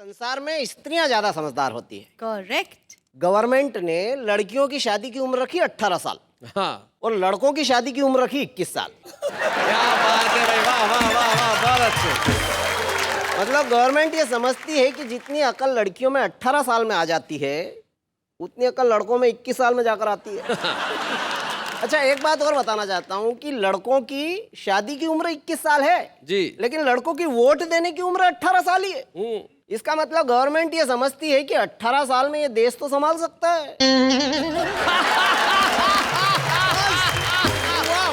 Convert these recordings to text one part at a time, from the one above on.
संसार में स्त्रियां ज्यादा समझदार होती है। करेक्ट। गवर्नमेंट ने लड़कियों की शादी की उम्र रखी 18 साल हाँ, और लड़कों की शादी की उम्र रखी 21 साल। क्या बात है भाई, वाह वाह वाह वाह, बहुत अच्छे। मतलब गवर्नमेंट ये समझती है कि जितनी अकल लड़कियों में 18 साल में आ जाती है उतनी अकल लड़कों में 21 साल में जाकर आती है। अच्छा, एक बात और बताना चाहता हूँ कि लड़कों की शादी की उम्र 21 साल है जी। लेकिन लड़कों की वोट देने की उम्र 18 साल ही है। इसका मतलब गवर्नमेंट ये समझती है कि 18 साल में ये देश तो संभाल सकता है।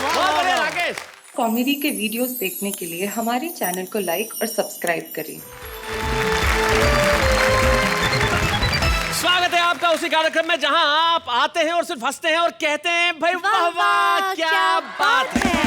बहुत बढ़िया राकेश। कॉमेडी के वीडियोस देखने के लिए हमारे चैनल को लाइक और सब्सक्राइब करें। स्वागत है आपका उसी कार्यक्रम में जहां आप आते हैं और सिर्फ हंसते हैं और कहते हैं भाई वाह वाह क्या बात है।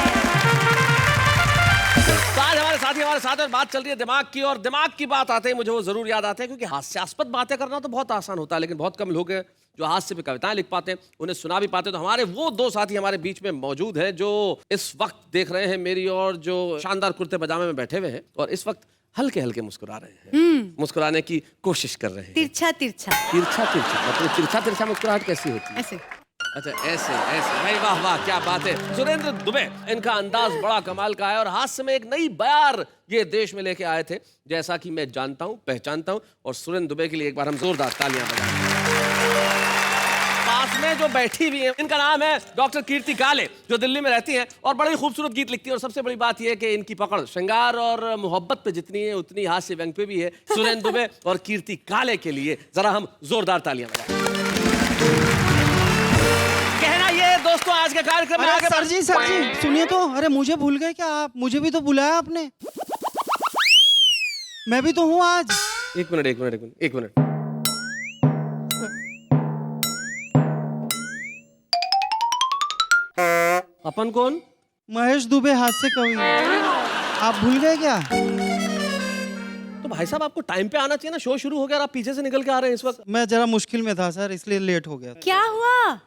तो आज हमारे साथी हमारे साथ और बात चल रही है दिमाग की, और दिमाग की बात आते ही मुझे वो जरूर याद आते हैं क्योंकि हास्यास्पद बातें करना तो बहुत आसान होता है लेकिन बहुत कम लोग हैं जो हास्य पे कविताएं लिख पाते हैं, उन्हें सुना भी पाते हैं। तो हमारे वो दो साथी हमारे बीच में मौजूद हैं जो इस वक्त देख रहे हैं मेरी और जो शानदार कुर्ते पजामे में बैठे हुए हैं और इस वक्त हल्के हल्के मुस्कुरा रहे हैं, मुस्कुराने की कोशिश कर रहे हैं। तिरछा तिरछा तिरछा तिरछा मतलब तिरछा तिरछा मुस्कुराहट कैसी होती है? ऐसे। अच्छा, ऐसे ऐसे भाई वाह वाह क्या बात है। सुरेंद्र दुबे, इनका अंदाज बड़ा कमाल का है और हास्य में एक नई बयार ये देश में लेके आए थे जैसा कि मैं जानता हूं, पहचानता हूं। और सुरेंद्र दुबे के लिए एक बार हम जोरदार तालियां बजाएं। पास में जो बैठी हुई है इनका नाम है डॉक्टर कीर्ति काले, जो दिल्ली में रहती हैं और बड़े खूबसूरत गीत लिखती है। और सबसे बड़ी बात यह है कि इनकी पकड़ श्रृंगार और मोहब्बत पे जितनी है उतनी हास्य व्यंग पे भी है। सुरेंद्र दुबे और कीर्ति काले के लिए जरा हम जोरदार तालियां बजाएं। कहना ये दोस्तों आज के कार्यक्रम में आगे सर जी सुनिए तो। अरे मुझे भूल गए क्या आप? मुझे भी तो बुलाया आपने। मैं भी तो हूँ आज। एक मिनट। अपन कौन? महेश दुबे हास्य कवि। आप भूल गए क्या? तो भाई साहब आपको टाइम पे आना चाहिए ना, शो शुरू हो गया और आप पीछे से निकल के आ रहे हैं इस वक्त। मैं जरा मुश्किल में था सर, इसलिए लेट हो गया। क्या हुआ?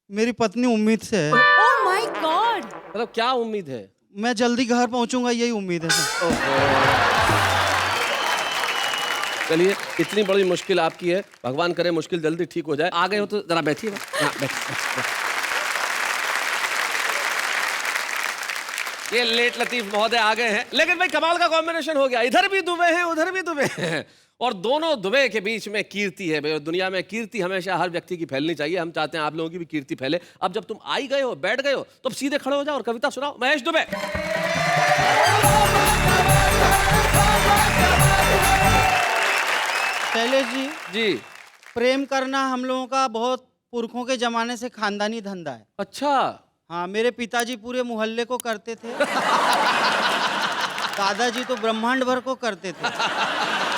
मेरी पत्नी उम्मीद से है। Oh my God. मतलब क्या उम्मीद है? मैं जल्दी घर पहुंचूंगा, यही उम्मीद है सर। चलिए, इतनी बड़ी मुश्किल आपकी है, भगवान करे मुश्किल जल्दी ठीक हो जाए। आ गए हो तो जरा बैठिए। हाँ, बैठिए। ये लेट लतीफ महोदय आ गए हैं, लेकिन भाई कमाल का कॉम्बिनेशन हो गया। इधर भी दुबे हैं, उधर भी दुबे हैं और दोनों दुबे के बीच में कीर्ति है। भाई दुनिया में कीर्ति हमेशा हर व्यक्ति की फैलनी चाहिए। हम चाहते हैं आप लोगों की भी कीर्ति फैले। अब जब तुम आई गए हो, बैठ गए हो, तो अब सीधे खड़े हो जाओ और कविता सुनाओ। महेश दुबे। शैलेश जी जी। प्रेम करना हम लोगों का बहुत पुरखों के जमाने से खानदानी धंधा है। अच्छा। हाँ, मेरे पिताजी पूरे मोहल्ले को करते थे। दादाजी तो ब्रह्मांड भर को करते थे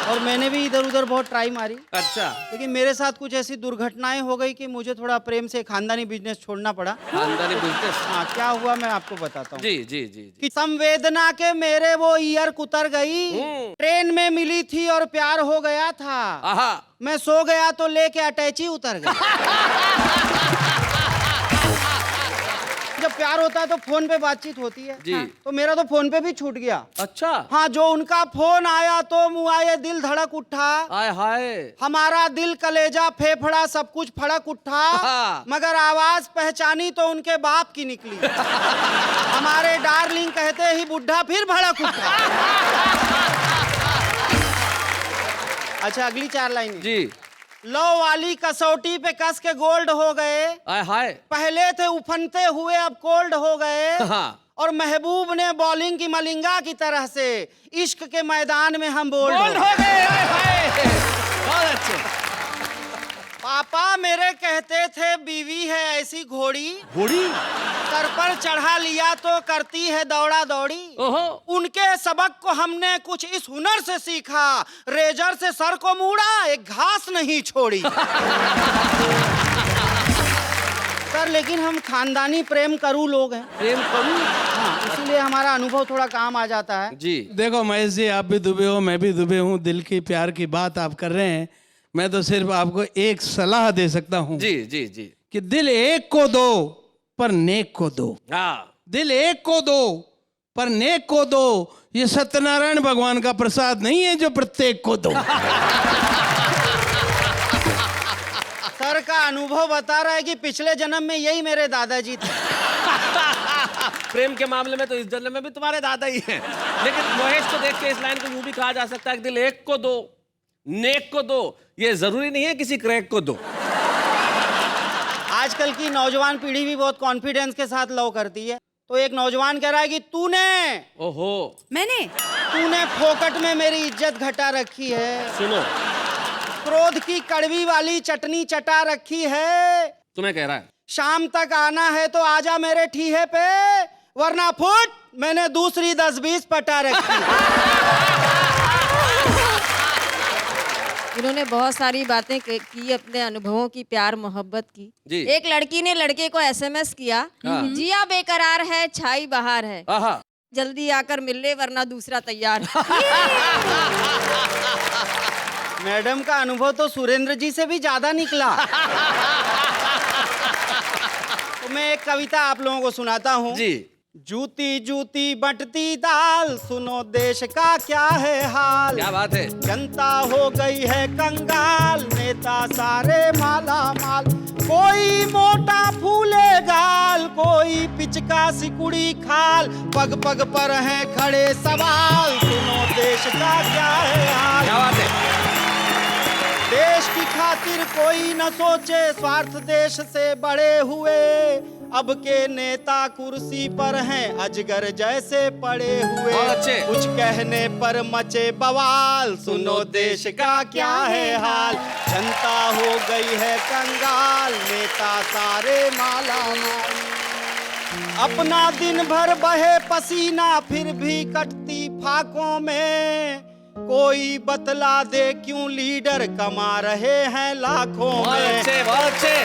और मैंने भी इधर उधर बहुत ट्राई मारी। अच्छा। लेकिन मेरे साथ कुछ ऐसी दुर्घटनाएं हो गई कि मुझे थोड़ा प्रेम से खानदानी बिजनेस छोड़ना पड़ा। खानदानी बिजनेस? हाँ, क्या हुआ मैं आपको बताता हूँ। जी जी जी जी। कि संवेदना के मेरे वो ईयर कुतर गई, ट्रेन में मिली थी और प्यार हो गया था। आहा। मैं सो गया तो लेके अटैची उतर गई। जब प्यार होता है तो फोन पे बातचीत होती है जी। तो मेरा तो फोन पे भी छूट गया। अच्छा। हाँ, जो उनका फोन आया तो मुआये दिल धड़क उठा। आय हाय। हमारा दिल कलेजा फेफड़ा सब कुछ फड़क उठा। मगर आवाज पहचानी तो उनके बाप की निकली। हमारे डार्लिंग कहते ही बुढ़ा फिर भड़क उठा। अच्छा, अगली 4 लाइन जी। लो वाली कसौटी पे कस के गोल्ड हो गए। आय हाय। पहले थे उफनते हुए अब कोल्ड हो गए। हाँ। और महबूब ने बॉलिंग की मलिंगा की तरह से इश्क के मैदान में हम बोल्ड हो गए। आय हाय। बहुत अच्छे। पापा मेरे कहते थे बीवी है ऐसी घोड़ी, सर पर चढ़ा लिया तो करती है दौड़ा दौड़ी। ओहो। उनके सबक को हमने कुछ इस हुनर से सीखा, रेजर से सर को मूड़ा एक घास नहीं छोड़ी। सर लेकिन हम खानदानी प्रेम करू लोग हैं। प्रेम करूं? हाँ, इसीलिए हमारा अनुभव थोड़ा काम आ जाता है। जी। देखो महेश जी, आप भी दुबे हो, मैं भी दुबे हूँ। दिल की प्यार की बात आप कर रहे हैं। मैं तो सिर्फ आपको एक सलाह दे सकता हूँ। जी जी जी। कि दिल एक को दो पर नेक को दो। हाँ। दिल एक को दो पर नेक को दो, ये सत्यनारायण भगवान का प्रसाद नहीं है जो प्रत्येक को दो। सर का अनुभव बता रहा है कि पिछले जन्म में यही मेरे दादाजी थे। प्रेम के मामले में तो इस जन्म में भी तुम्हारे दादा ही हैं। लेकिन महेश को देख के इस लाइन को यूं भी कहा जा सकता है कि दिल एक को दो, नेक को दो, ये जरूरी नहीं है किसी क्रैक को दो। आजकल की नौजवान पीढ़ी भी बहुत कॉन्फिडेंस के साथ लव करती है। तो एक नौजवान कह रहा है कि तूने मैंने फोकट में मेरी इज्जत घटा रखी है, सुनो, क्रोध की कड़वी वाली चटनी चटा रखी है। तुम्हें कह रहा है शाम तक आना है तो आजा मेरे ठीहे पे, वरना फुट मैंने दूसरी 10-20 पटा रखी। इन्होंने बहुत सारी बातें की, अपने अनुभवों की, प्यार मोहब्बत की। जी। एक लड़की ने लड़के को एसएमएस किया, जिया बेकरार है, छाई बहार है, आहा। जल्दी आकर मिल ले वरना दूसरा तैयार है। मैडम का अनुभव तो सुरेंद्र जी से भी ज्यादा निकला। तो मैं एक कविता आप लोगों को सुनाता हूँ। जी। जूती जूती बंटती दाल, सुनो देश का क्या है हाल। क्या बात है। जनता हो गई है कंगाल, नेता सारे माला माल। कोई मोटा फूले गाल, कोई पिचका सिकुड़ी खाल। पग पग पर हैं खड़े सवाल, सुनो देश का क्या है हाल। क्या बात है। देश की खातिर कोई न सोचे, स्वार्थ देश से बड़े हुए। अब के नेता कुर्सी पर हैं, अजगर जैसे पड़े हुए। बहुत अच्छे। कुछ कहने पर मचे बवाल, सुनो देश का क्या है हाल। जनता हो गई है कंगाल, नेता सारे माला माल। अपना दिन भर बहे पसीना, फिर भी कटती फाकों में। कोई बतला दे क्यों लीडर कमा रहे हैं लाखों बहुत में। अच्छे, बहुत अच्छे।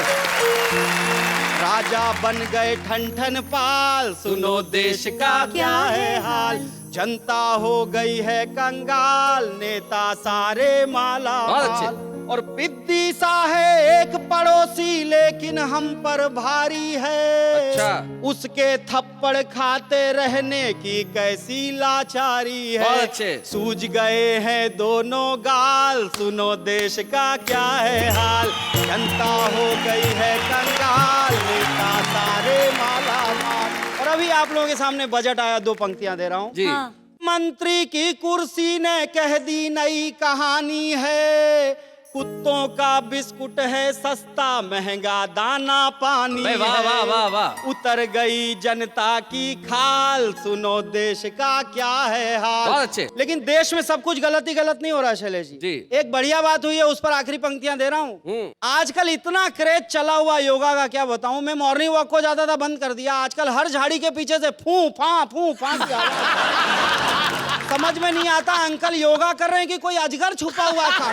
राजा बन गए ठन ठन पाल, सुनो देश का क्या है हाल। जनता हो गई है कंगाल, नेता सारे माला बहुत माल। अच्छे। और पिद्दी सा है एक पड़ोसी, लेकिन हम पर भारी है। अच्छा। उसके थप्पड़ खाते रहने की कैसी लाचारी है। बहुत अच्छे। सूझ गए हैं दोनों गाल, सुनो देश का क्या है हाल। जनता हो गई है कंगाल, नेता सारे माला माल। और अभी आप लोगों के सामने बजट आया, 2 पंक्तियां दे रहा हूं। जी। हाँ। मंत्री की कुर्सी ने कह दी नई कहानी है। कुत्तों का बिस्कुट है सस्ता, महंगा दाना पानी भाई वाह, है। वाह, वाह, वाह। उतर गई जनता की खाल, सुनो देश का क्या है हाल। बहुत अच्छे। लेकिन देश में सब कुछ गलत ही गलत नहीं हो रहा शैलेश जी। एक बढ़िया बात हुई है, उस पर आखिरी पंक्तियां दे रहा हूँ। आजकल इतना क्रेज चला हुआ योगा का, क्या बताऊं। मैं मॉर्निंग वॉक को ज्यादा था बंद कर दिया। आजकल हर झाड़ी के पीछे से फू फा की आवाज। समझ में नहीं आता अंकल योगा कर रहे हैं कि कोई अजगर छुपा हुआ था।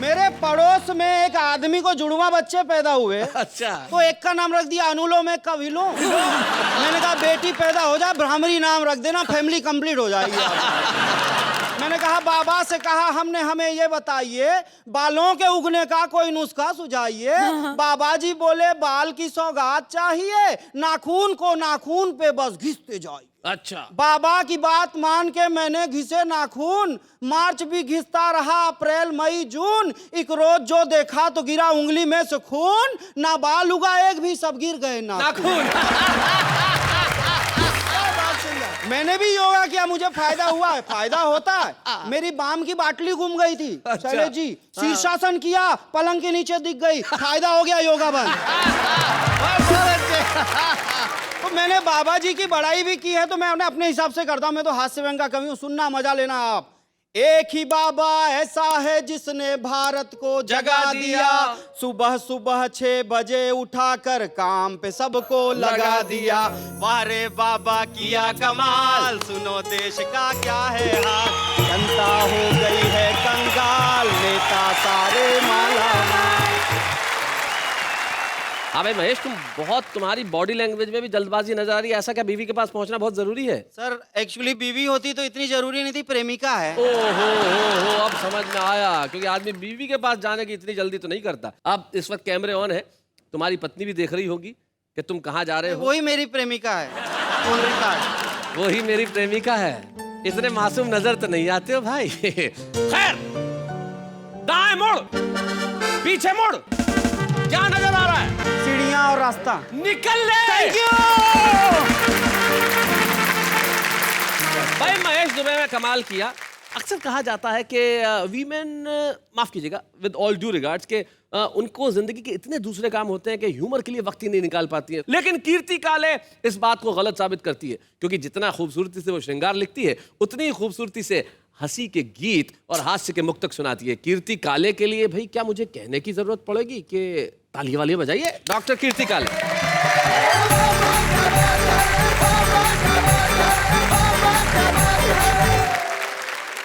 मेरे पड़ोस में एक आदमी को जुड़वा बच्चे पैदा हुए। अच्छा। तो एक का नाम रख दिया अनुलोम, एक का विलोम। मैंने कहा बेटी पैदा हो जाए ब्राह्मणी नाम रख देना, फैमिली कंप्लीट हो जाएगी। मैंने कहा बाबा से कहा हमने, हमें ये बताइए बालों के उगने का कोई नुस्खा सुझाइए। बाबा जी बोले बाल की सौगात चाहिए, नाखून को नाखून पे बस घिसते जाइए। अच्छा। बाबा की बात मान के मैंने घिसे नाखून। मार्च भी घिसता रहा, अप्रैल मई जून। एक रोज जो देखा तो गिरा उंगली में से खून। ना बाल उगा एक भी, सब गिर गए नाखून। मैंने भी योगा किया, मुझे फायदा हुआ है। फायदा होता है। मेरी बाम की बाटली गुम गई थी। अच्छा। शैलेश जी शीर्षासन किया, पलंग के नीचे दिख गई। फायदा हो गया, योगा बंद। तो मैंने बाबा जी की बड़ाई भी की है, तो मैं उन्हें अपने हिसाब से करता हूं। मैं तो हास्य व्यंग का कवि हूं, सुनना मजा लेना आप। एक ही बाबा ऐसा है जिसने भारत को जगा दिया। सुबह सुबह 6 बजे उठाकर काम पे सबको लगा दिया। वाह रे बाबा किया कमाल, सुनो देश का क्या है हाल। जनता हो गई है कंगाल, नेता सारे माला माल। हाँ भाई महेश, तुम्हारी बॉडी लैंग्वेज में भी जल्दबाजी नजर आ रही है। ऐसा क्या बीवी के पास पहुंचना बहुत जरूरी है? सर एक्चुअली बीवी होती तो इतनी जरूरी नहीं थी, प्रेमिका है। हो अब समझ में आया, क्योंकि आदमी बीवी के पास जाने की इतनी जल्दी तो नहीं करता। अब इस वक्त कैमरे ऑन है, तुम्हारी पत्नी भी देख रही होगी कि तुम कहाँ जा रहे हो? वही मेरी प्रेमिका है। Phone record. वो ही मेरी प्रेमिका है। इतने मासूम नजर तो नहीं आते हो भाई। खैर, दाएं मुड़, पीछे मुड़, क्या नजर आ रहा है? सीढ़ियां और रास्ता। निकल ले। Thank you. भाई महेश दुबे में कमाल किया। अक्सर कहा जाता है कि वीमेन, माफ कीजिएगा, विद ऑल ड्यू रिगार्ड्स, के उनको जिंदगी के इतने दूसरे काम होते हैं कि ह्यूमर के लिए वक्त ही नहीं निकाल पाती है। लेकिन कीर्ति काले इस बात को गलत साबित करती है, क्योंकि जितना खूबसूरती से वो श्रृंगार लिखती है, उतनी ही खूबसूरती से हंसी के गीत और हास्य के मुक्तक सुनाती है। कीर्ति काले के लिए भाई क्या मुझे कहने की जरूरत पड़ेगी कि ताली वाली बजाइए डॉक्टर कीर्ति काले।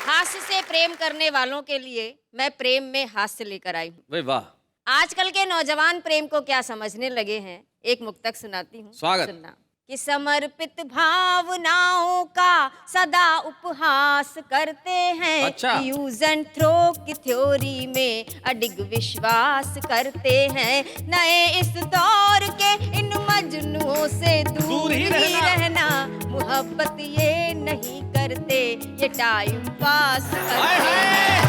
हास्य से प्रेम करने वालों के लिए मैं प्रेम में हास्य लेकर आई हूँ। भाई वाह। आजकल के नौजवान प्रेम को क्या समझने लगे हैं, एक मुक्तक सुनाती हूँ। स्वागत। सुनना। कि समर्पित भावनाओं का सदा उपहास करते हैं। अच्छा। यूज एंड थ्रो की थ्योरी में अडिग विश्वास करते हैं। नए इस दौर के इन मजनुओं से दूर ही रहना। मोहब्बत ये नहीं करते, ये टाइम पास करते हैं।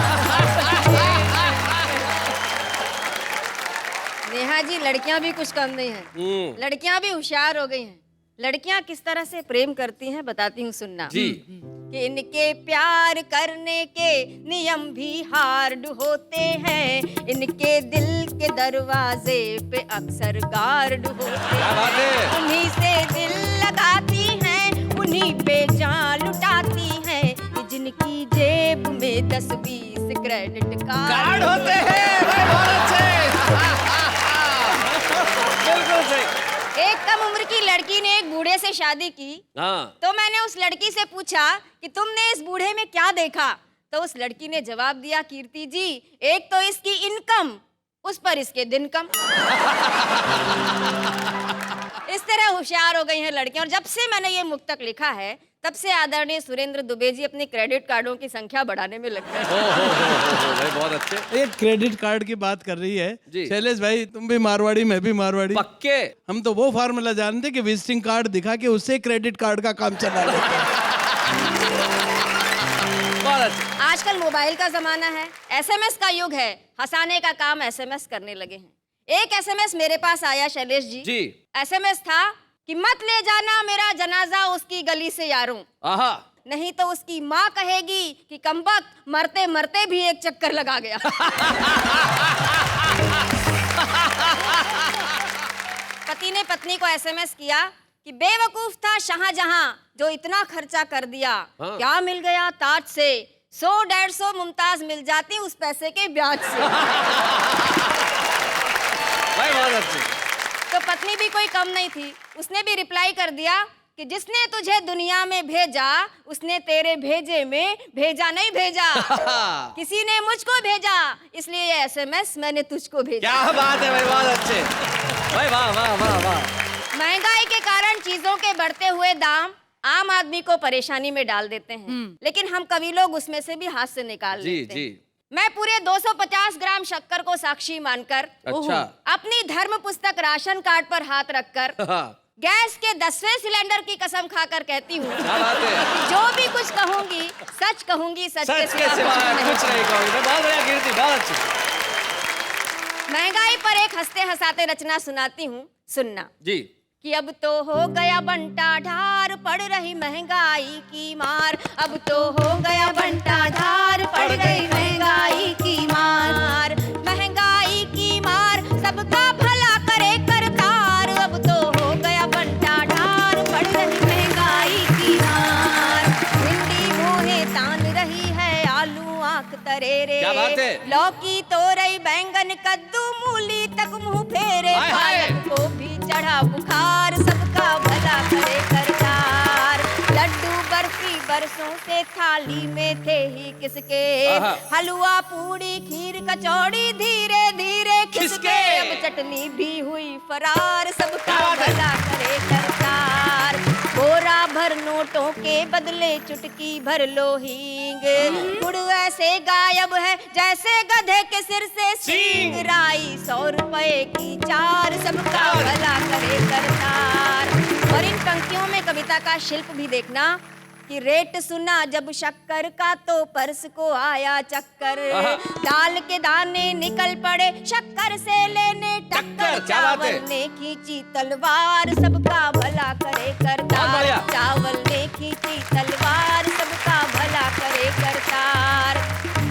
नेहा जी, लड़कियां भी कुछ कम नहीं हैं। लड़कियां भी होशियार हो गई हैं। लड़कियां किस तरह से प्रेम करती हैं बताती हूँ, सुनना। जी। कि इनके प्यार करने के नियम भी हार्ड होते हैं। इनके दिल के दरवाजे पे अक्सर गार्ड होते हैं। उन्हीं से दिल लगाती हैं, उन्हीं पे जान लुटाती हैं। ये जिनकी जेब में 10-20 क्रेडिट कार्ड होते हैं। भाई बहुत अच्छे। बिल्कुल सही। एक कम उम्र की लड़की ने एक बूढ़े से शादी की। हाँ। तो मैंने उस लड़की से पूछा कि तुमने इस बूढ़े में क्या देखा? तो उस लड़की ने जवाब दिया, कीर्ति जी, एक तो इसकी इनकम, उस पर इसके दिन कम। इस तरह होशियार हो गई हैं लड़कियां। और जब से मैंने ये मुक्तक लिखा है, तब से आदरणीय सुरेंद्र दुबे जी अपने क्रेडिट कार्डों की संख्या बढ़ाने में लग गए। भाई बहुत अच्छे। एक क्रेडिट कार्ड की बात कर रही है जी। शैलेश भाई, तुम भी मारवाड़ी, मैं भी मारवाड़ी। पक्के। हम तो वो फार्मूला जानते कि विजिटिंग कार्ड दिखा के उससे क्रेडिट कार्ड का काम चला लेते हैं। बहुत अच्छे। आजकल मोबाइल का जमाना है, एसएमएस का युग है। हंसाने का काम एसएमएस करने लगे हैं। एक एसएमएस मेरे पास आया शैलेश जी। जी। एसएमएस था कि मत ले जाना मेरा जनाजा उसकी गली से यारों, आहा। नहीं तो उसकी माँ कहेगी कि कमबख्त मरते मरते भी एक चक्कर लगा गया। पति ने पत्नी को एसएमएस किया कि बेवकूफ था शाहजहां जो इतना खर्चा कर दिया। हाँ। क्या मिल गया ताज से, 100-150 मुमताज मिल जाती उस पैसे के ब्याज से। भाई बहुत अच्छे। तो पत्नी भी कोई कम नहीं थी, उसने भी रिप्लाई कर दिया कि जिसने तुझे दुनिया में भेजा उसने तेरे भेजे में भेजा नहीं भेजा। किसी ने मुझको भेजा, इसलिए ये एसएमएस मैंने तुझको भेजा। क्या बात है भाई, बहुत अच्छे। भाई वाह वाह वाह वाह। महंगाई के कारण चीजों के बढ़ते हुए दाम आम आदमी को परेशानी में डाल देते हैं, लेकिन हम कवि लोग उसमें से भी हाथ से निकाल जी लेते हैं। जी। मैं पूरे 250 ग्राम शक्कर को साक्षी मानकर अच्छा। अपनी धर्म पुस्तक राशन कार्ड पर हाथ रखकर हाँ। गैस के 10वें सिलेंडर की कसम खाकर कहती हूँ क्या बात है। कि जो भी कुछ कहूंगी सच कहूंगी, सच सच के सिवा कुछ नहीं कहूँगी। बहुत बढ़िया कीर्ति, बहुत अच्छी। महंगाई पर एक हंसते हंसाते रचना सुनाती हूँ, सुनना। जी। कि अब तो हो गया बंटा ढार, पड़ रही महंगाई की मार। अब तो हो गया बंटा ढार, पड़ गई महंगाई की मार। महंगाई की मार सबका भला करे करतार। अब तो हो गया बंटा ढार, पड़ रही महंगाई की मार। भिंडी मोहे तान रही है, आलू आंख तरेरे। क्या बात है। लौकी तोरई बैंगन कद्दू मूली तक मुंह फेरे। हाय हाय। पालक को भी चढ़ा बुखार, सबका भला करे करतार। लड्डू बर्फी बरसों से थाली में थे ही किसके। हलवा पूड़ी खीर कचौड़ी धीरे धीरे खिसके। अब चटनी भी हुई फरार, सबका भला करे करतार। बोरा भर नोटों के बदले चुटकी भर लो हींग। गुड़ ऐसे गायब है जैसे गधे के सिर से सींग। राई 100 रुपए की 4, सबका भला करे करतार। और इन पंक्तियों में कविता का शिल्प भी देखना कि रेट सुना जब शक्कर का तो पर्स को आया चक्कर। दाल के दाने निकल पड़े शक्कर से लेने टक्कर। क्या बात है? चावल ने खींची तलवार, सबका भला करे करतार। चावल ने खींची तलवार, सबका भला करे करतार।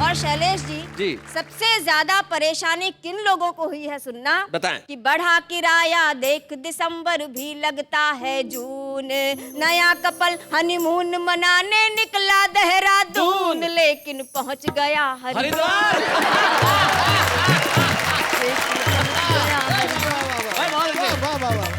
और शैलेश जी, सबसे ज्यादा परेशानी किन लोगों को हुई है सुनना? बताएं। कि बढ़ा किराया देख दिसंबर भी लगता है जून। नया कपल हनीमून मनाने निकला देहरादून, लेकिन पहुंच गया हरिद्वार।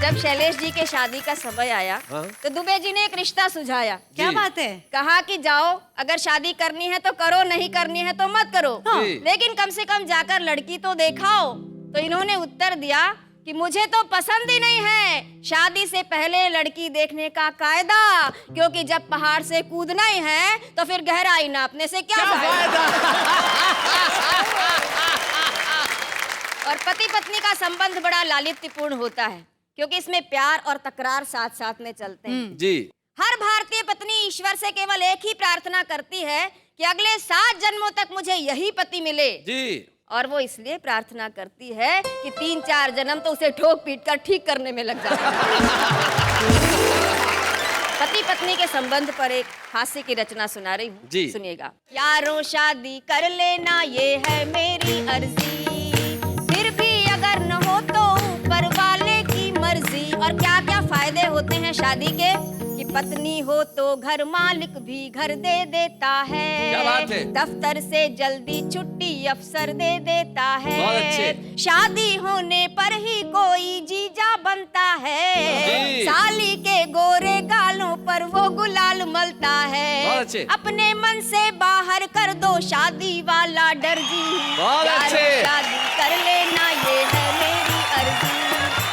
जब शैलेश जी के शादी का समय आया तो दुबे जी ने एक रिश्ता सुझाया। क्या बात है? कहा कि जाओ, अगर शादी करनी है तो करो, नहीं करनी है तो मत करो, लेकिन कम से कम जाकर लड़की तो देखाओ। तो इन्होंने उत्तर दिया कि मुझे तो पसंद ही नहीं है शादी से पहले लड़की देखने का कायदा, क्योंकि जब पहाड़ से कूदना ही है तो फिर गहराई नापने से क्या फायदा। और पति पत्नी का संबंध बड़ा लालित्यपूर्ण होता है, क्योंकि इसमें प्यार और तकरार साथ साथ में चलते हैं। जी। हर भारतीय पत्नी ईश्वर से केवल एक ही प्रार्थना करती है कि अगले 7 जन्मों तक मुझे यही पति मिले। जी। और वो इसलिए प्रार्थना करती है कि 3-4 जन्म तो उसे ठोक पीट कर ठीक करने में लग जाता है। पति पत्नी के संबंध पर एक हास्य की रचना सुना रही हूँ, सुनिएगा। यारों शादी कर लेना ये है मेरी अर्जी, फिर भी अगर न हो तो ऊपर वाले की मर्जी। और क्या क्या फायदे होते हैं शादी के? कि पत्नी हो तो घर मालिक भी घर दे देता है। क्या बात है? दफ्तर से जल्दी छुट्टी अफसर दे देता है। बहुत अच्छे। शादी होने पर ही कोई जीजा बनता है। साली के गोरे गालों पर वो गुलाल मलता है। बहुत अच्छे। अपने मन से बाहर कर दो शादी वाला डर जी। बहुत अच्छे। शादी कर लेना ये है मेरी अर्जी।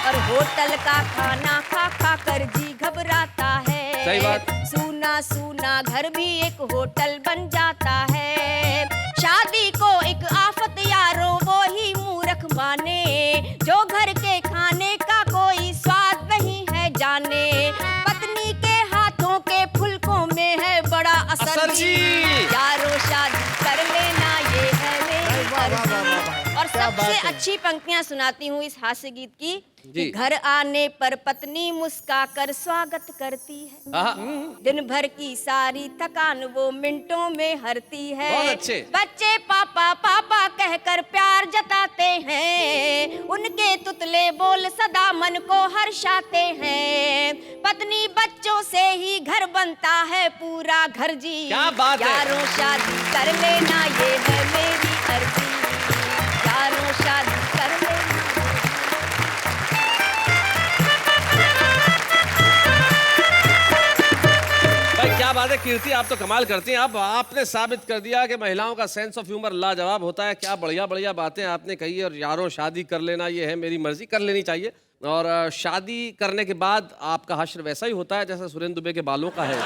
और होटल का खाना खा खा कर जी घबराता है। सही बात। सूना सूना घर भी एक होटल बन जाता है। शादी को एक आफत यारो वो ही मूर्ख माने, जो घर के खाने का कोई स्वाद नहीं है जाने। पत्नी के हाथों के फुलकों में है बड़ा असर जी। यारो शादी कर लेना ये है मेरी अर्जी। और सबसे अच्छी पंक्तियां सुनाती हूँ इस हास्य गीत की। कि घर आने पर पत्नी मुस्का कर स्वागत करती है। दिन भर की सारी थकान वो मिनटों में हरती है। बच्चे पापा पापा कहकर प्यार जताते हैं, उनके तुतले बोल सदा मन को हर्षाते हैं। पत्नी बच्चों से ही घर बनता है पूरा घर जी। क्या बात है? यारों शादी कर लेना ये है मेरी अर्जी। यारों शादी कर लेना। क्या बात है कीर्ति, आप तो कमाल करती हैं। अब आपने साबित कर दिया कि महिलाओं का सेंस ऑफ ह्यूमर लाजवाब होता है। क्या बढ़िया बढ़िया बातें आपने कही है। और यारों शादी कर लेना ये है मेरी मर्जी, कर लेनी चाहिए। और शादी करने के बाद आपका हश्र वैसा ही होता है जैसा सुरेंद्र दुबे के बालों का है।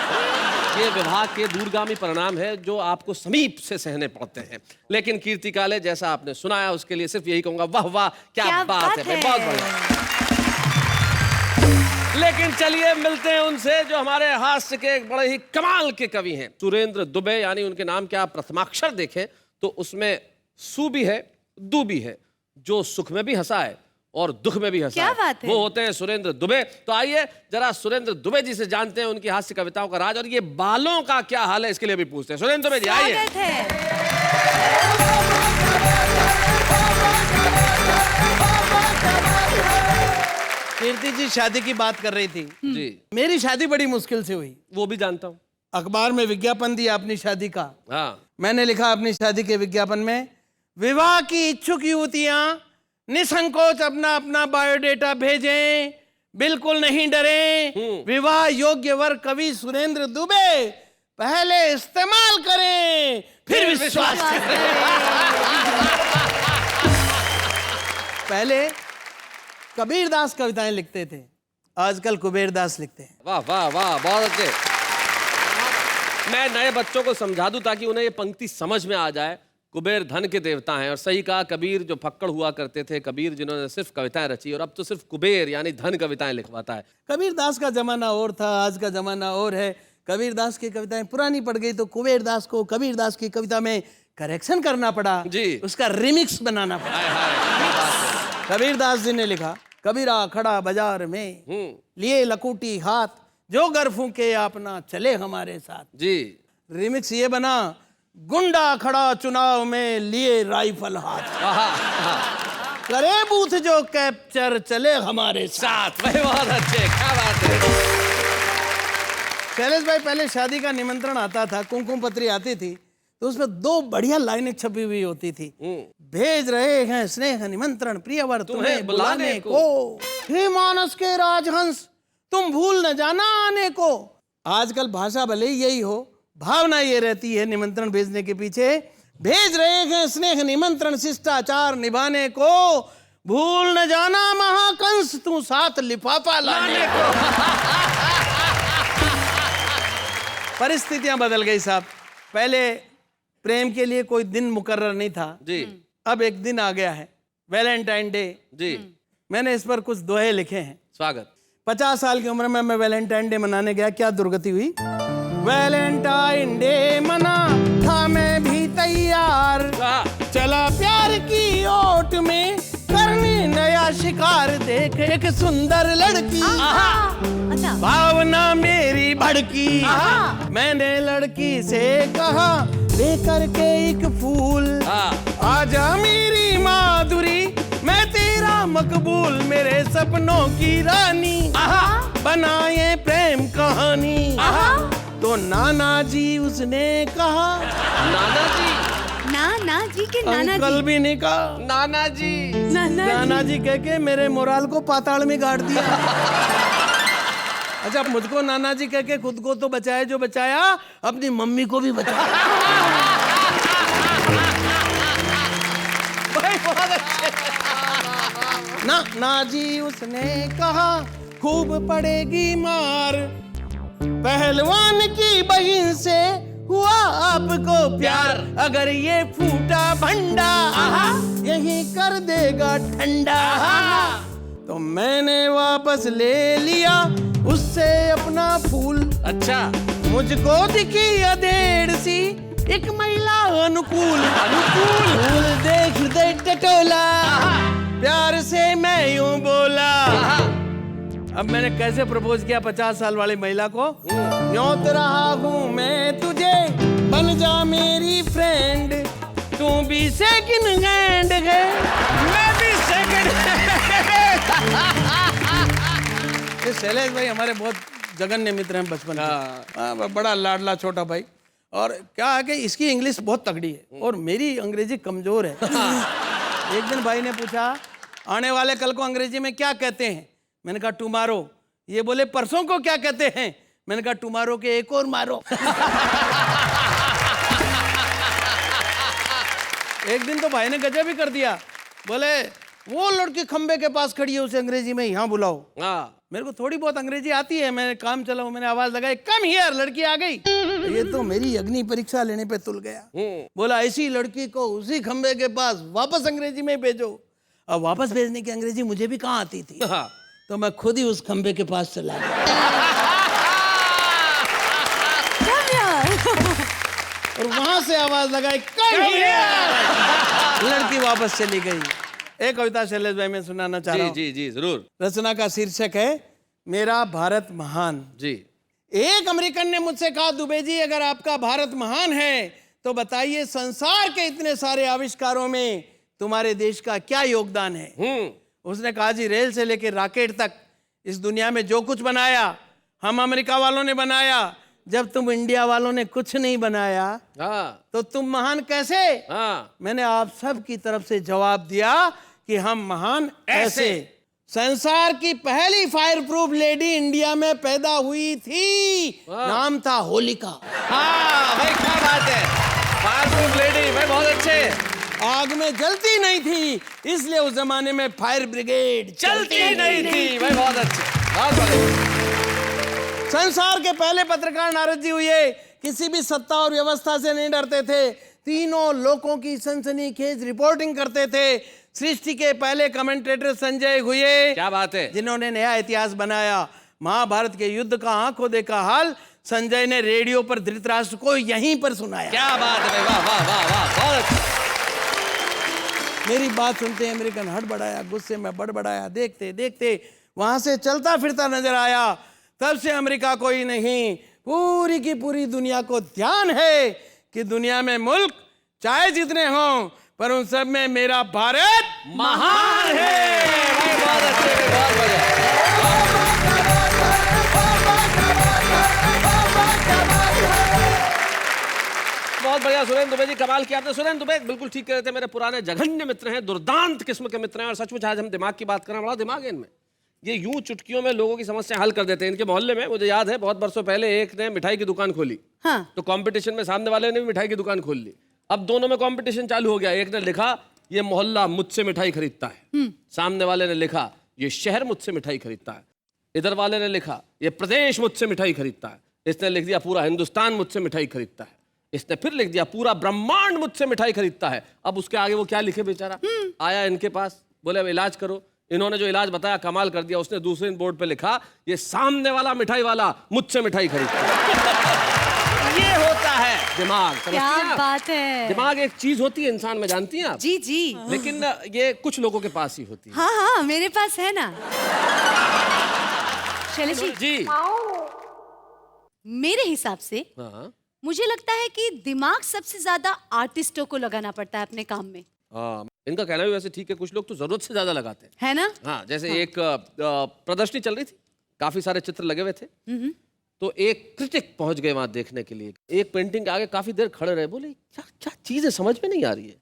ये विवाह के दूरगामी परिणाम है जो आपको समीप से सहने पड़ते हैं। लेकिन कीर्ति काले जैसा आपने सुनाया उसके लिए सिर्फ यही कहूंगा, वाह वाह क्या बात है, बहुत बढ़िया। लेकिन चलिए मिलते हैं उनसे जो हमारे हास्य के एक बड़े ही कमाल के कवि हैं, सुरेंद्र दुबे। यानी उनके नाम के आप प्रथमाक्षर देखें तो उसमें सु भी है, दु भी है, जो सुख में भी हंसा है और दुख में भी हंसा क्या बात है? वो होते हैं सुरेंद्र दुबे। तो आइए जरा सुरेंद्र दुबे जी से जानते हैं उनकी हास्य कविताओं का राज और ये बालों का क्या हाल है, इसके लिए भी पूछते हैं। सुरेंद्र दुबे जी आइए। स्वागत है। कीर्ति जी शादी की बात कर रही थी जी। मेरी शादी बड़ी मुश्किल से हुई। वो भी जानता हूँ। अखबार में विज्ञापन दिया अपनी शादी का। हाँ। मैंने लिखा अपनी शादी के विज्ञापन में, विवाह की इच्छुक युवतियां निसंकोच अपना अपना बायोडेटा भेजें, बिल्कुल नहीं डरें। विवाह योग्य वर कवि सुरेंद्र दुबे पहले इस्तेमाल करें फिर विश्वास करें। पहले कबीरदास कविताएं लिखते थे, आजकल कुबेर दास लिखते हैं। वाह वाह वाह, बहुत अच्छे। मैं नए बच्चों को समझा दूं ताकि उन्हें ये पंक्ति समझ में आ जाए। कुबेर धन के देवता हैं, और सही कहा, कबीर जो फक्कड़ हुआ करते थे, कबीर जिन्होंने सिर्फ कविताएं रची, और अब तो सिर्फ कुबेर यानी धन कविताएं लिखवाता है। कबीर दास का जमाना और था, आज का जमाना और है। कबीर दास की कविताएं पुरानी पड़ गई तो कुबेर दास को कबीर दास की कविता में करेक्शन करना पड़ा जी, उसका रिमिक्स बनाना पड़ा। हाय हाय, क्या बात है। कबीर दास जी ने लिखा, कबीरा खड़ा बाजार में लिए लकूटी हाथ, जो गर फूके अपना चले हमारे साथ। जी, रिमिक्स ये बना, गुंडा खड़ा चुनाव में लिए राइफल हाथ, करे बूथ जो कैप्चर चले हमारे साथ। भाई बहुत अच्छे, क्या बात है। शैलेश भाई, पहले शादी का निमंत्रण आता था, कुमकुम पत्री आती थी, तो उसमें 2 बढ़िया लाइनें छपी हुई होती थी। भेज रहे हैं स्नेह निमंत्रण प्रियवर तुम्हें बुलाने को, हे मानस के राजहंस तुम भूल न जाना आने को। आजकल भाषा भले ही यही हो, भावना ये रहती है निमंत्रण भेजने के पीछे। भेज रहे हैं स्नेह निमंत्रण शिष्टाचार निभाने को, भूल न जाना महाकंस तू साथ लिफाफा लाने को। परिस्थितियां बदल गई साहब। पहले प्रेम के लिए कोई दिन मुकर्रर नहीं था जी, अब एक दिन आ गया है, वैलेंटाइन डे जी। मैंने इस पर कुछ दोहे लिखे हैं। स्वागत। 50 साल की उम्र में मैं वैलेंटाइन डे मनाने गया, क्या दुर्गति हुई। वैलेंटाइन डे मना था मैं भी तैयार, चला प्यार की ओट में करने नया शिकार, देख एक सुंदर लड़की, भावना मेरी भड़की, मैंने लड़की से कहा लेकर के एक फूल, आजा मेरी माधुरी मैं तेरा मकबूल, मेरे सपनों की रानी बनाए प्रेम कहानी। तो नाना जी उसने कहा, नाना जी, नाना जी के नाना अंकल जी, भी नहीं कहा, नाना जी, नाना जी कह के मेरे मोराल को पाताल में गाड़ दिया। अच्छा, मुझको नाना जी कह के खुद को तो बचाया जो बचाया, अपनी मम्मी को भी बचाया। भाई बहुत अच्छे। ना जी उसने कहा खूब पड़ेगी मार, पहलवान की बहन से हुआ आपको प्यार, अगर ये फूटा भंडा यही कर देगा ठंडा। तो मैंने वापस ले लिया उससे अपना फूल। अच्छा, मुझको दिखी अधेड़ सी एक महिला अनुकूल, फूल देख दे टटोला, प्यार से मैं यूं बोला। अब मैंने कैसे प्रपोज किया 50 साल वाली महिला को, न्योत रहा हूं मैं तुझे बन जा मेरी फ्रेंड, तू भी सेकंड हैंड है मैं भी सेकंड हैंड। शैलेश भाई हमारे बहुत जघन्य मित्र हैं बचपन में, बड़ा लाडला छोटा भाई। और क्या है कि इसकी इंग्लिश बहुत तगड़ी है और मेरी अंग्रेजी कमजोर है। एक दिन भाई ने पूछा आने वाले कल को अंग्रेजी में क्या कहते हैं, मैंने कहा टुमारो। ये बोले परसों को क्या कहते हैं, मैंने कहा टुमारो के एक और मारो। एक दिन तो भाई ने गजब ही कर दिया, बोले वो लड़की खंबे के पास खड़ी है उसे अंग्रेजी में यहाँ बुलाओ। मेरे को थोड़ी बहुत अंग्रेजी आती है, मैंने काम चलाऊं, मैंने आवाज लगाई कम हियर, लड़की आ गई। ये तो मेरी अग्नि परीक्षा लेने पे तुल गया, बोला ऐसी लड़की को उसी खंबे के पास वापस अंग्रेजी में भेजो। अब वापस भेजने की अंग्रेजी मुझे भी कहाँ आती थी, तो मैं खुद ही उस खंबे के पास चला गया और वहां से आवाज लगाई कम हियर, लड़की वापस चली गई। एक कविता शैलेश भाई मैं सुनाना चाह रहा हूँ। जी जी जरूर। रचना का शीर्षक है मेरा भारत महान। जी। एक अमेरिकन ने मुझसे कहा दुबे जी अगर आपका भारत महान है तो बताइए संसार के इतने सारे आविष्कारों में तुम्हारे देश का क्या योगदान है। उसने कहा जी रेल से लेकर रॉकेट तक इस दुनिया में जो कुछ बनाया हम अमेरिका वालों ने बनाया, जब तुम इंडिया वालों ने कुछ नहीं बनाया तो तुम महान कैसे। मैंने आप सब की तरफ से जवाब दिया कि हम महान ऐसे। संसार की पहली फायर प्रूफ लेडी इंडिया में पैदा हुई थी, नाम था होलिका। हाँ भाई क्या बात है, फायर प्रूफ लेडी भाई बहुत अच्छे। आग में जलती नहीं थी इसलिए उस जमाने में फायर ब्रिगेड चलती नहीं थी भाई बहुत अच्छे। बहुत बढ़िया। संसार के पहले पत्रकार नारद जी हुए, किसी भी सत्ता और व्यवस्था से नहीं डरते थे, तीनों लोगों की सनसनीखेज रिपोर्टिंग करते थे। सृष्टि के पहले कमेंटेटर संजय हुए, क्या बात है। जिन्होंने नया इतिहास बनाया। महाभारत के युद्ध का आंखों देखा हाल संजय ने रेडियो पर धृतराष्ट्र को यहीं पर सुनाया। क्या बात है भाई, वाह वाह वाह वाह, बहुत अच्छा। मेरी बात सुनते अमेरिकन हड़बड़ाया, गुस्से में बड़बड़ाया, देखते देखते वहां से चलता फिरता नजर आया। तब से अमेरिका कोई नहीं, पूरी की पूरी दुनिया को ध्यान है कि दुनिया में मुल्क चाहे जितने हों, पर उन सब में मेरा भारत महान है भाई, बहुत अच्छे, बहुत बढ़िया। बहुत बढ़िया सुरेंद्र दुबे जी, कमाल किया आपने। सुरेंद्र दुबे बिल्कुल ठीक कह रहे थे, मेरे पुराने जघन्य मित्र हैं, दुर्दांत किस्म के मित्र हैं, और सचमुच आज हम दिमाग की बात करें, बड़ा दिमाग है इनमें। ये यूं चुटकियों में लोगों की समस्या हल कर देते हैं। इनके मोहल्ले में मुझे याद है बहुत बरसों पहले एक ने मिठाई की दुकान खोली। हाँ। तो कंपटीशन में सामने वाले ने भी मिठाई की दुकान खोल ली। अब दोनों में कंपटीशन चालू हो गया। एक ने लिखा ये मोहल्ला मुझसे मिठाई खरीदता है, सामने वाले ने लिखा ये शहर मुझसे मिठाई खरीदता है, इधर वाले ने लिखा ये प्रदेश मुझसे मिठाई खरीदता है, इसने लिख दिया पूरा हिंदुस्तान मुझसे मिठाई खरीदता है, इसने फिर लिख दिया पूरा ब्रह्मांड मुझसे मिठाई खरीदता है। अब उसके आगे वो क्या लिखे बेचारा। आया इनके पास, बोले अब इलाज करो। इन्होंने जो इलाज बताया कमाल कर दिया। उसने दूसरे बोर्ड पे लिखा ये सामने वाला मिठाई वाला मुझसे मिठाई खरीदता है। ये होता है दिमाग, समझती हैं क्या आप? बात है। दिमाग एक चीज होती है इंसान में, जानती हैं आप? जी जी। लेकिन ये कुछ लोगों के पास ही होती है। हाँ हाँ, मेरे पास है ना। शैलेश जी, जी मेरे हिसाब से हाँ मुझे लगता है कि दिमाग सबसे ज्यादा आर्टिस्टों को लगाना पड़ता है अपने काम में, हाँ, इनका कहना भी वैसे ठीक है। कुछ लोग तो जरूरत से ज्यादा लगाते हैं। है ना। हाँ, जैसे एक प्रदर्शनी चल रही थी, काफी सारे चित्र लगे हुए थे। तो एक क्रिटिक पहुंच गए वहां देखने के लिए। एक पेंटिंग के आगे काफी देर खड़े रहे, बोले क्या क्या चीज है, समझ में नहीं आ रही है,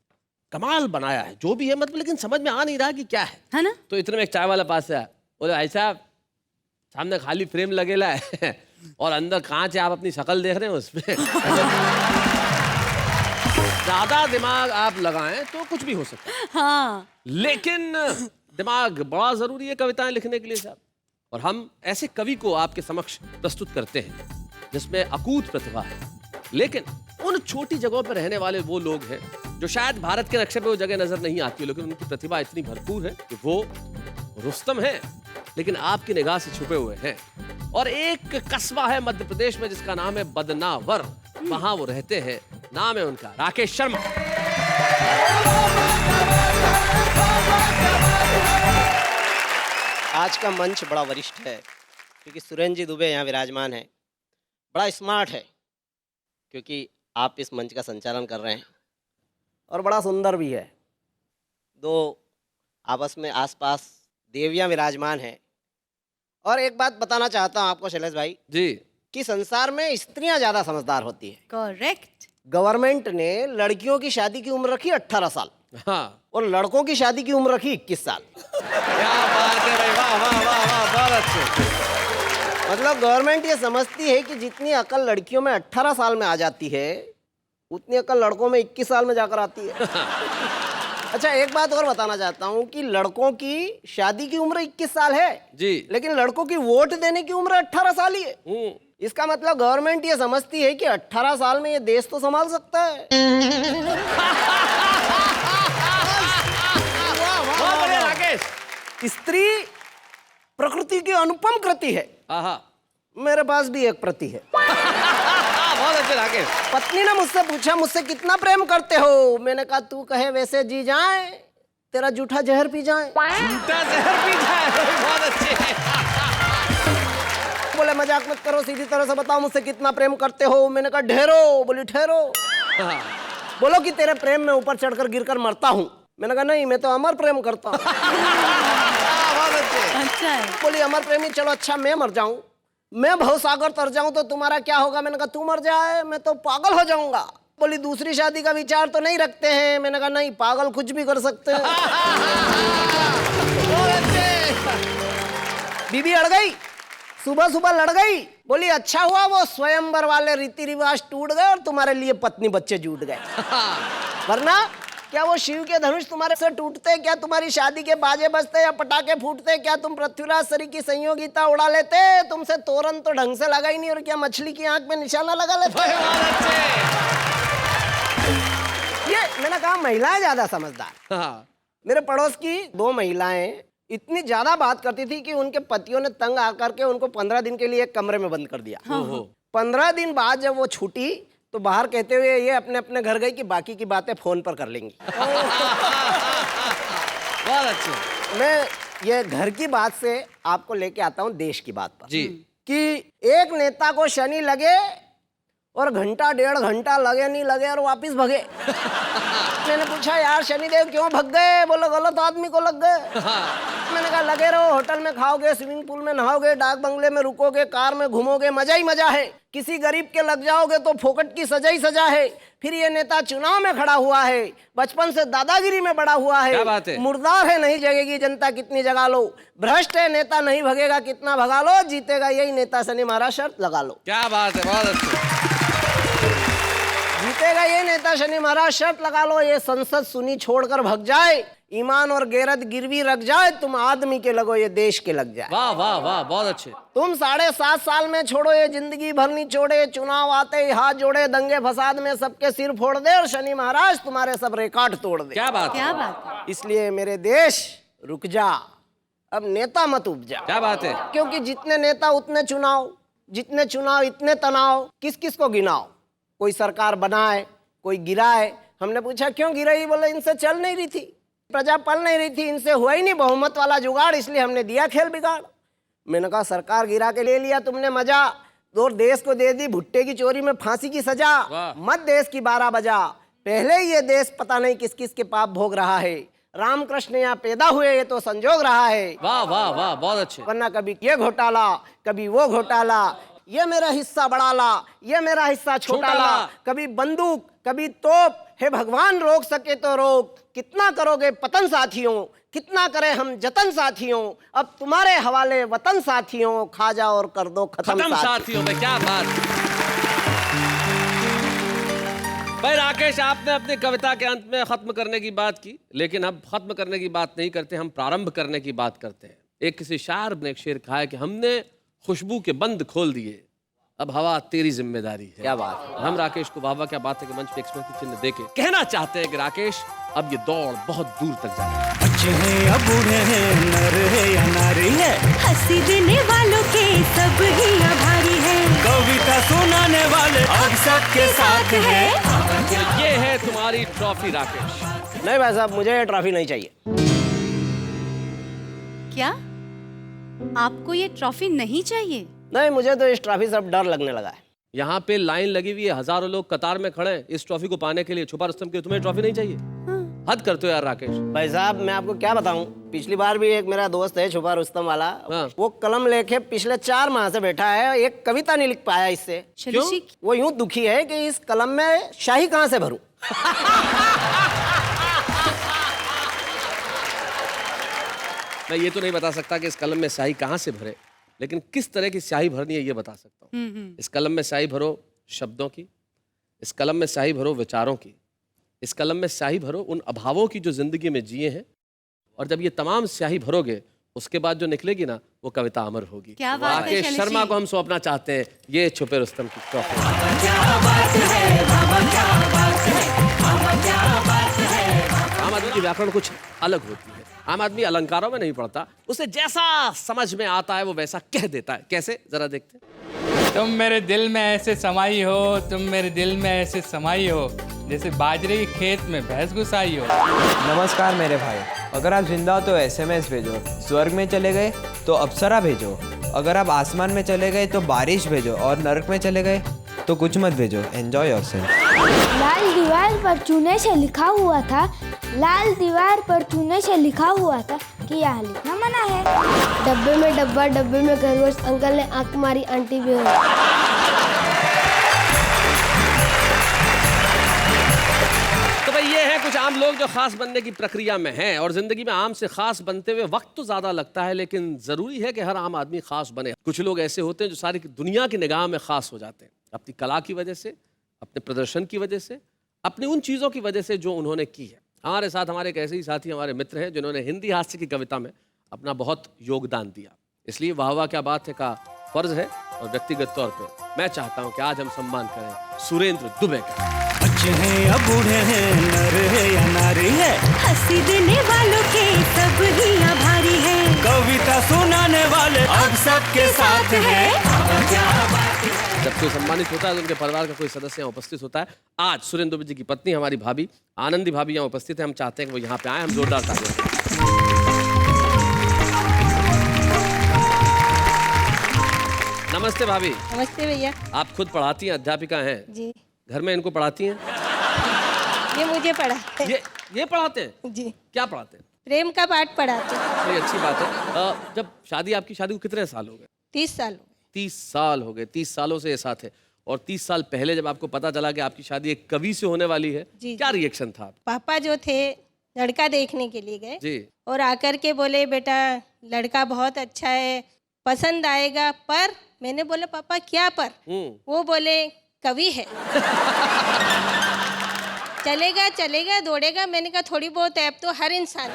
कमाल बनाया है जो भी है, मतलब लेकिन समझ में आ नहीं रहा कि क्या है ना। तो इतने में एक चाय वाला पास से आया, बोले भाई साहब सामने खाली फ्रेम लगेला है और अंदर कांच है, आप अपनी शक्ल देख रहे हैं उसमें। ज्यादा दिमाग आप लगाएं तो कुछ भी हो सकता है। हाँ। लेकिन दिमाग बड़ा जरूरी है कविताएं लिखने के लिए साहब। और हम ऐसे कवि को आपके समक्ष प्रस्तुत करते हैं जिसमें अकूत प्रतिभा है, लेकिन उन छोटी जगहों पर रहने वाले वो लोग हैं जो शायद भारत के नक्शे पे वो जगह नजर नहीं आती है, लेकिन उनकी प्रतिभा इतनी भरपूर है कि वो रुस्तम है लेकिन आपकी निगाह से छुपे हुए हैं। और एक कस्बा है मध्य प्रदेश में जिसका नाम है बदनावर, वहां वो रहते हैं। नाम है उनका राकेश शर्मा। आज का मंच बड़ा वरिष्ठ है क्योंकि सुरेंद्र जी दुबे यहाँ विराजमान है। बड़ा स्मार्ट है क्योंकि आप इस मंच का संचालन कर रहे हैं, और बड़ा सुंदर भी है। दो आपस में आसपास देवियाँ विराजमान हैं। और एक बात बताना चाहता हूँ आपको शैलेश भाई जी, कि संसार में स्त्रियाँ ज़्यादा समझदार होती है। करेक्ट। गवर्नमेंट ने लड़कियों की शादी की उम्र रखी 18 साल हाँ, और लड़कों की शादी की उम्र रखी 21 साल। क्या बात है भाई, वाह वाह वाह वाह, बहुत अच्छे। मतलब गवर्नमेंट ये समझती है कि जितनी अकल लड़कियों में 18 साल में आ जाती है उतनी अकल लड़कों में 21 साल में जाकर आती है। अच्छा, एक बात और बताना चाहता हूँ कि लड़कों की शादी की उम्र 21 साल है जी, लेकिन लड़कों की वोट देने की उम्र 18 साल ही है। इसका मतलब गवर्नमेंट ये समझती है कि 18 साल में ये देश तो संभाल सकता है। बहुत बढ़िया राकेश। स्त्री प्रकृति की अनुपम कृति है। आहा, मेरे पास भी एक प्रति है। बहुत अच्छे राकेश। पत्नी ने मुझसे पूछा मुझसे कितना प्रेम करते हो। मैंने कहा तू कहे वैसे जी जाए, तेरा जूठा जहर पी जाए। झूठा जहर पी जाए, बहुत अच्छे। बोले मजाक मत करो, सीधी तरह से बताओ मुझसे कितना प्रेम करते हो। मैंने कहा ढेरो। बोली ठहरो, हाँ, बोलो कि तेरे प्रेम में ऊपर चढ़कर गिरकर मरता हूँ। मैंने कहा नहीं, मैं तो अमर प्रेम करता हूँ। बहुत अच्छे। अच्छा है। बोली अमर प्रेमी, चलो अच्छा मैं मर जाऊं, मैं भवसागर तर जाऊं तो तुम्हारा क्या होगा। मैंने कहा तू मर जाए मैं तो पागल हो जाऊंगा। बोली दूसरी शादी का विचार तो नहीं रखते हैं। मैंने कहा नहीं, पागल कुछ भी कर सकते हैं। बीबी अड़ गई, सुबह सुबह लड़ गई। बोली अच्छा हुआ वो स्वयंवर वाले रीति रिवाज टूट गए और तुम्हारे लिए पत्नी बच्चे जुट गए, वरना क्या वो शिव के धनुष तुम्हारे से टूटते? क्या तुम्हारी शादी के बाजे बजते या पटाखे फूटते? क्या तुम पृथ्वीराज सरी की संयोगिता उड़ा लेते? तुमसे तोरन तो ढंग से लगा ही नहीं, और क्या मछली की आंख में निशाना लगा लेते? ये मैंने कहा महिलाएं ज्यादा समझदार। हाँ। मेरे पड़ोस की 2 महिलाएं इतनी ज्यादा बात करती थी कि उनके पतियों ने तंग आकर के उनको 15 दिन के लिए एक कमरे में बंद कर दिया। 15 दिन बाद जब वो छूटी तो बाहर कहते हुए ये अपने अपने घर गई कि बाकी की बातें फोन पर कर लेंगी। बहुत अच्छे। मैं ये घर की बात से आपको लेके आता हूँ देश की बात पर जी। कि एक नेता को शनि लगे और घंटा 1.5 घंटा लगे नहीं लगे और वापिस भगे। मैंने पूछा यार शनिदेव क्यों भग गए? बोलो गलत आदमी को लग गए। मैंने कहा लगे रहो, होटल में खाओगे, स्विमिंग पूल में नहाओगे, डाक बंगले में रुकोगे, कार में घूमोगे, मजा ही मजा है। किसी गरीब के लग जाओगे तो फोकट की सजा ही सजा है। फिर ये नेता चुनाव में खड़ा हुआ है, बचपन से दादागिरी में बड़ा हुआ है। क्या बात है? मुर्दार है, नहीं जगेगी जनता कितनी जगा लो। भ्रष्ट है नेता, नहीं भगेगा कितना भगा लो। जीतेगा यही नेता, शनि महाराज शर्त लगा लो। क्या बात है, बहुत अच्छे। जीतेगा ये नेता, शनि महाराज शर्त लगा लो। ये संसद सुनी छोड़कर भग जाए, ईमान और गैरत गिरवी रख जाए, तुम आदमी के लगो ये देश के लग जाए। वाह वाह वाह, बहुत अच्छे। तुम 7.5 साल में छोड़ो ये जिंदगी भर नहीं छोड़े, चुनाव आते ही हाथ जोड़े, दंगे फसाद में सबके सिर फोड़ दे और शनि महाराज तुम्हारे सब रिकॉर्ड तोड़ दे। क्या बात है, क्या बात है। इसलिए मेरे देश रुक जा, अब नेता मत उपजा। क्या बात है। क्योंकि जितने नेता उतने चुनाव, जितने चुनाव इतने तनाव। किस किस को गिनाओ? कोई सरकार बनाए, कोई गिराए। हमने पूछा क्यों गिराई? बोले इनसे चल नहीं रही थी, प्रजा पल नहीं रही थी, इनसे हुआ ही नहीं बहुमत वाला जुगाड़, इसलिए हमने दिया खेल बिगाड़। मैंने कहा सरकार गिरा के ले लिया तुमने मजा, और देश को दे दी भुट्टे की चोरी में फांसी की सजा। मत देश की 12 बजा, पहले ही ये देश पता नहीं किस किस के पाप भोग रहा है। रामकृष्ण यहाँ पैदा हुए ये तो संजोग रहा है। वाह वाह वाह, बहुत अच्छे। वरना कभी ये घोटाला, कभी वो घोटाला, ये मेरा हिस्सा बड़ा ला, ये मेरा हिस्सा छोटा ला, कभी बंदूक कभी तोप। हे भगवान रोक सके तो रोक, कितना करोगे पतन साथियों, कितना करे हम जतन साथियों। अब तुम्हारे हवाले वतन साथियों, खा जाओ और कर दो खत्म साथियों में। क्या बात। भाई राकेश, आपने अपनी कविता के अंत में खत्म करने की बात की, लेकिन अब खत्म करने की बात नहीं करते, हम प्रारंभ करने की बात करते हैं। एक किसी शायर ने एक शेर कहा है कि हमने खुशबू के बंद खोल दिए, अब हवा तेरी जिम्मेदारी है। क्या बात है। हम राकेश को वाह वाह क्या बात है कि मंच पे स्मृति चिन्ह देके कहना चाहते हैं कि राकेश अब ये दौड़ बहुत दूर तक जाए। बच्चे हैं या बूढ़े हैं, नर है या नारी है, हंसी देने वालों के सब ही आभारी है, कविता सुनाने वाले अब सबके साथ है। ये है तुम्हारी ट्रॉफी राकेश। नहीं भाई साहब, मुझे ये ट्रॉफी नहीं चाहिए। क्या आपको ये ट्रॉफी नहीं चाहिए? नहीं, मुझे तो इस ट्रॉफी से अब डर लगने लगा है। यहाँ पे लाइन लगी हुई है, हजारों लोग कतार में खड़े हैं इस ट्रॉफी को पाने के लिए। छुपा रुस्तम के तुम्हें ट्रॉफी नहीं चाहिए? हद करते हो यार राकेश। भाई साहब मैं आपको क्या बताऊं, पिछली बार भी एक मेरा दोस्त है छुपा रुस्तम वाला, हाँ। वो कलम लेके पिछले 4 माह से बैठा है, एक कविता नहीं लिख पाया इससे। चलिए जी, वो यूं दुखी है कि इस कलम में शाही कहां से भरूं। मैं ये तो नहीं बता सकता कि इस कलम में स्याही कहाँ से भरे, लेकिन किस तरह की स्याही भरनी है ये बता सकता हूँ। इस कलम में स्याही भरो शब्दों की, इस कलम में स्याही भरो विचारों की, इस कलम में स्याही भरो उन अभावों की जो जिंदगी में जिए हैं, और जब ये तमाम स्याही भरोगे उसके बाद जो निकलेगी ना वो कविता अमर होगी। क्या बात है राकेश शैलेश शर्मा जी। को हम सौंपना चाहते हैं ये छुपे रुस्तम की ट्रॉफी। आम आदमी की व्याकरण कुछ अलग होती है। आम आदमी अलंकारों में नहीं पढ़ता, उसे जैसा समझ में आता है वो वैसा कह देता है। कैसे, जरा देखते हैं। तुम मेरे दिल में ऐसे समाई हो, तुम मेरे दिल में ऐसे समाई हो, जैसे बाजरे के खेत में भैंस घुसाई हो। नमस्कार मेरे भाई, अगर आप जिंदा हो तो SMS भेजो, स्वर्ग में चले गए तो अप्सरा भेजो, अगर आप आसमान में चले गए तो बारिश भेजो, और नरक में चले गए तो कुछ मत भेजो। Enjoy yourself. लाल दीवार पर चूने से लिखा हुआ था, लाल दीवार पर चूने से लिखा हुआ था कि यहाँ लिखना मना है। डब्बे में डब्बा, डब्बे में खरगोश, अंकल ने आंख मारी, आंटी भी हो। तो भाई ये है कुछ आम लोग जो खास बनने की प्रक्रिया में हैं, और जिंदगी में आम से खास बनते हुए वक्त तो ज्यादा लगता है, लेकिन जरूरी है कि हर आम आदमी खास बने। कुछ लोग ऐसे होते हैं जो सारी दुनिया की निगाह में खास हो जाते हैं, अपनी कला की वजह से, अपने प्रदर्शन की वजह से, अपनी उन चीजों की वजह से जो उन्होंने की है। हमारे साथ हमारे एक ऐसे ही साथी हमारे मित्र हैं जिन्होंने हिंदी हास्य की कविता में अपना बहुत योगदान दिया, इसलिए वाह वाह क्या बात है का फर्ज है और व्यक्तिगत तौर पे मैं चाहता हूं कि आज हम सम्मान करें सुरेंद्र दुबे का। बच्चे हैं या बूढ़े हैं, नर है या नारी है, हंसी देने वालों के सब ही आभारी है, कविता सुनाने वाले अब सबके साथ है। जब कोई सम्मानित होता है तो उनके परिवार का कोई सदस्य यहाँ उपस्थित होता है। आज सुरेंद्र दुबे जी की पत्नी हमारी भाभी आनंदी भाभी यहाँ उपस्थित है। हम चाहते हैं कि वो यहाँ पे आए, हम जोरदार तालियां। नमस्ते भाभी। नमस्ते भैया। आप खुद पढ़ाती हैं, अध्यापिका हैं? जी। घर में इनको पढ़ाती हैं? ये मुझे पढ़ाते हैं। ये पढ़ाते हैं? जी। क्या पढ़ाते हैं? प्रेम का पाठ पढ़ाते हैं। बड़ी अच्छी बात है। जब आपकी शादी को कितने साल हो गए? 30 साल। 30 साल हो गए। 30 सालों से ये साथ है। और 30 साल पहले जब आपको पता चला कि आपकी शादी एक कवि से होने वाली है, क्या रिएक्शन था? पापा जो थे लड़का देखने के लिए गए जी। और आकर के बोले बेटा लड़का बहुत अच्छा है, पसंद आएगा। पर मैंने बोला पापा क्या पर? वो बोले कवि है। चलेगा चलेगा दौड़ेगा। मैंने कहा थोड़ी बहुत ऐप तो हर इंसान।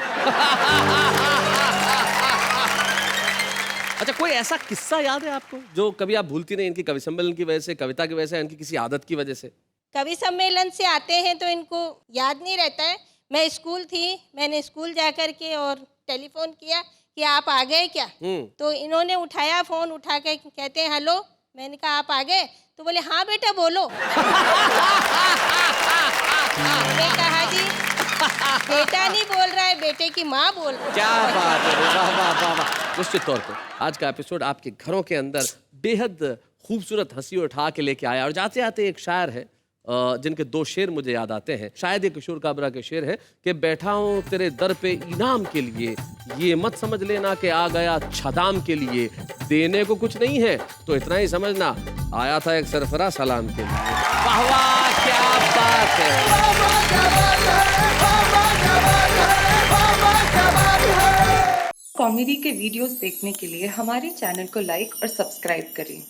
अच्छा, कोई ऐसा किस्सा याद है आपको जो कभी आप भूलती नहीं, इनकी कवि सम्मेलन की वजह से, कविता की वजह से, इनकी किसी आदत की वजह से? कवि सम्मेलन से आते हैं तो इनको याद नहीं रहता है। मैं स्कूल थी, मैंने स्कूल जा कर के और टेलीफोन किया कि आप आ गए क्या? तो इन्होंने उठाया फोन, उठा के कहते हैं हेलो। मैंने कहा आप आ गए? तो बोले हाँ बेटा बोलो। मैंने कहा जी बेटा नहीं बोल रहा है, बेटे की माँ बोल रही है। क्या बात है, वाह वाह वाह वाह। निश्चित तौर पे आज का एपिसोड आपके घरों के अंदर बेहद खूबसूरत हंसी उठा के लेके आया। और जाते जाते एक शायर है जिनके 2 शेर मुझे याद आते हैं। शायद ये किशोर काबरा के शेर है कि बैठा हूँ तेरे दर पे इनाम के लिए, ये मत समझ लेना कि आ गया छदाम के लिए, देने को कुछ नहीं है तो इतना ही समझना आया था एक सरफरा सलाम के लिए। वाह वाह क्या बात है। कॉमेडी के वीडियोस देखने के लिए हमारे चैनल को लाइक और सब्सक्राइब करें।